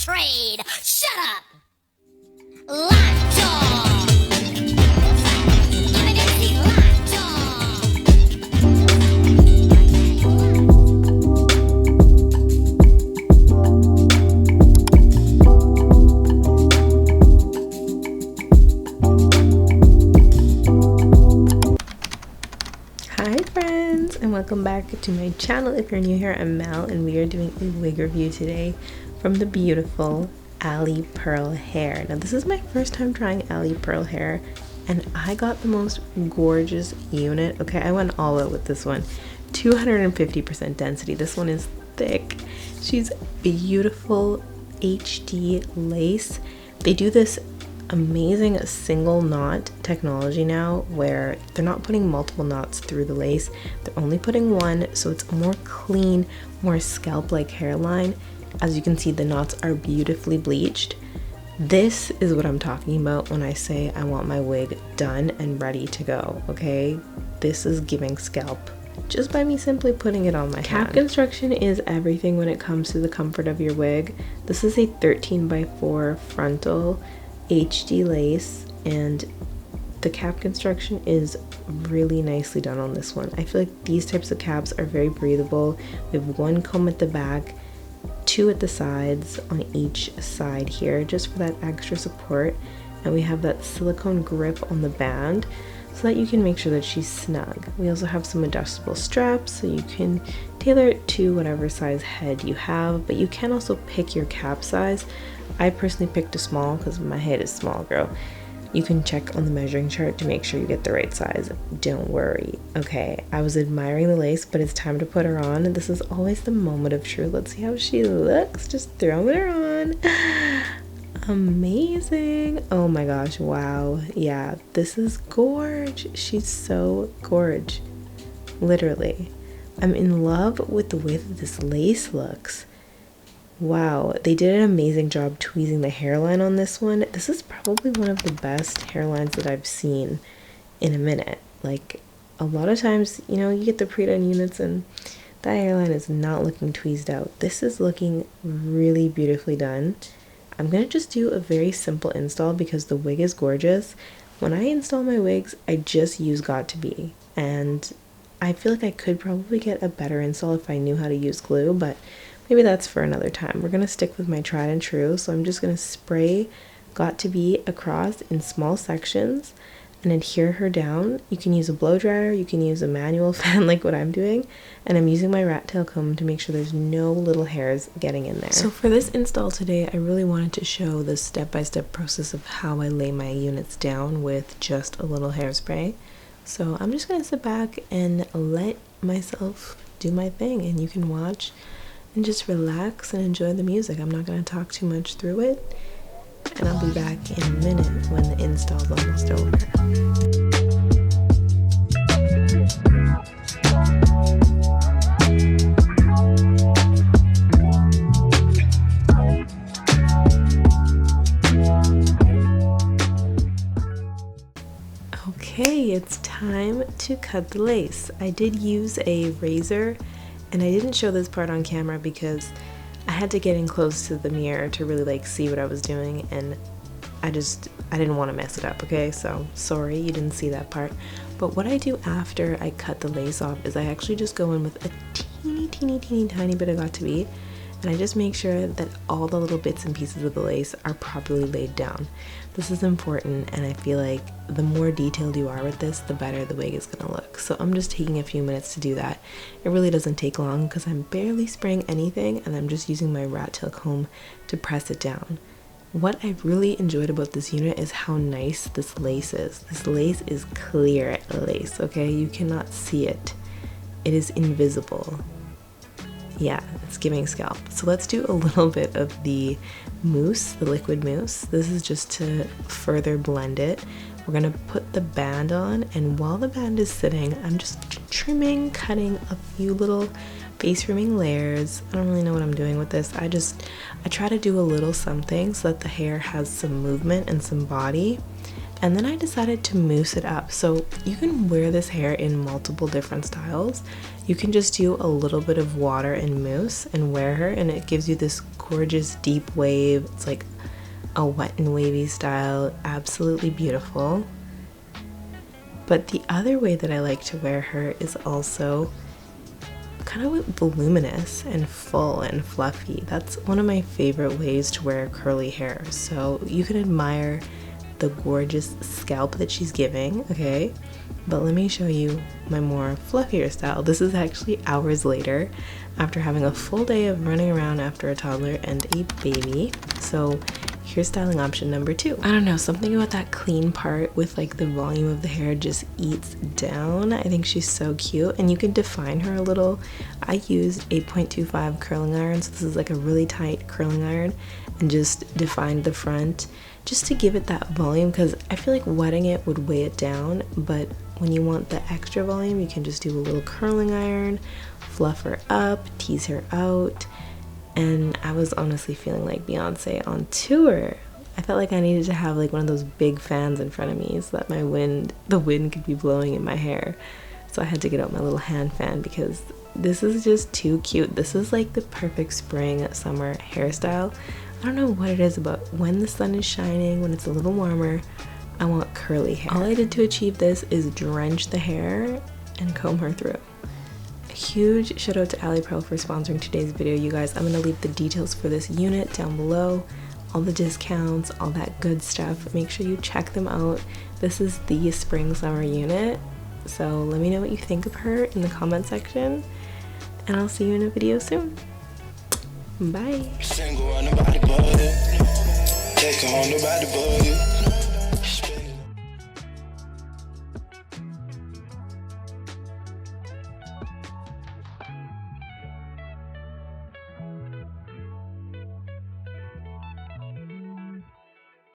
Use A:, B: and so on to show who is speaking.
A: trade. Shut up! Lockjaw! Give me this lockjaw!
B: Hi friends, and welcome back to my channel. If you're new here, I'm Mal, and we are doing a wig review today from the beautiful Alipearl hair. Now this is my first time trying Alipearl hair, and I got the most gorgeous unit. Okay, I went all out with this one. 250% density. This one is thick. She's beautiful HD lace. They do this amazing single knot technology now where they're not putting multiple knots through the lace, they're only putting one, so it's a more clean, more scalp like hairline. As you can see, the knots are beautifully bleached. This is what I'm talking about when I say I want my wig done and ready to go. Okay, this is giving scalp just by me simply putting it on my cap hand. Construction is everything when it comes to the comfort of your wig. This is a 13x4 frontal HD lace, and the cap construction is really nicely done on this one. I feel like these types of caps are very breathable. We have one comb at the back, two at the sides on each side here just for that extra support, and we have that silicone grip on the band so that you can make sure that she's snug. We also have some adjustable straps so you can tailor it to whatever size head you have, but you can also pick your cap size. I personally picked a small because my head is small, girl. You can check on the measuring chart to make sure you get the right size. Don't worry. Okay, I was admiring the lace, but it's time to put her on. And this is always the moment of truth. Let's see how she looks. Just throwing her on. Amazing. Oh my gosh, wow. Yeah, this is gorge. She's so gorge. Literally. I'm in love with the way that this lace looks. Wow, they did an amazing job tweezing the hairline on this one. This is probably one of the best hairlines that I've seen in a minute. Like, a lot of times, you know, you get the pre-done units and that hairline is not looking tweezed out. This is looking really beautifully done. I'm gonna just do a very simple install because the wig is gorgeous. When I install my wigs, I just use Got2b, and I feel like I could probably get a better install if I knew how to use glue, but maybe that's for another time. We're gonna stick with my tried and true, so I'm just gonna spray Got2b across in small sections and adhere her down. You can use a blow dryer, you can use a manual fan like what I'm doing, and I'm using my rat tail comb to make sure there's no little hairs getting in there. So for this install today, I really wanted to show the step-by-step process of how I lay my units down with just a little hairspray. So I'm just gonna sit back and let myself do my thing, and you can watch and just relax and enjoy the music. I'm not going to talk too much through it, and I'll be back in a minute when the install's almost over. Okay, it's time to cut the lace. I did use a razor, and I didn't show this part on camera because I had to get in close to the mirror to really like see what I was doing, and I didn't want to mess it up, okay? So sorry you didn't see that part. But what I do after I cut the lace off is I actually just go in with a teeny tiny bit of Got2b, and I just make sure that all the little bits and pieces of the lace are properly laid down. This is important, and I feel like the more detailed you are with this, the better the wig is gonna look. So I'm just taking a few minutes to do that. It really doesn't take long because I'm barely spraying anything, and I'm just using my rat tail comb to press it down. What I really enjoyed about this unit is how nice this lace is. This lace is clear lace, okay? You cannot see it. It is invisible. Yeah, it's giving scalp. So let's do a little bit of the mousse, the liquid mousse. This is just to further blend it. We're gonna put the band on, and while the band is sitting, I'm just trimming, cutting a few little face rimming layers. I don't really know what I'm doing with this. I try to do a little something so that the hair has some movement and some body. And then I decided to mousse it up. So you can wear this hair in multiple different styles. You can just do a little bit of water and mousse and wear her, and it gives you this gorgeous deep wave. It's like a wet and wavy style, absolutely beautiful. But the other way that I like to wear her is also kind of voluminous and full and fluffy. That's one of my favorite ways to wear curly hair. So you can admire the gorgeous scalp that she's giving, okay? But let me show you my more fluffier style. This is actually hours later after having a full day of running around after a toddler and a baby. So here's styling option number 2. I don't know, something about that clean part with like the volume of the hair just eats down. I think she's so cute, and you can define her a little. I used a 0.25 curling iron, so this is like a really tight curling iron, and just defined the front just to give it that volume, because I feel like wetting it would weigh it down. But when you want the extra volume, you can just do a little curling iron, fluff her up, tease her out. And I was honestly feeling like Beyonce on tour. I felt like I needed to have like one of those big fans in front of me so that the wind could be blowing in my hair. So I had to get out my little hand fan because this is just too cute. This is like the perfect spring summer hairstyle. I don't know what it is about when the sun is shining, when it's a little warmer, I want curly hair. All I did to achieve this is drench the hair and comb her through. A huge shout out to Alipearl for sponsoring today's video, you guys. I'm gonna leave the details for this unit down below, all the discounts, all that good stuff. Make sure you check them out. This is the spring summer unit. So let me know what you think of her in the comment section, and I'll see you in a video soon. Bye.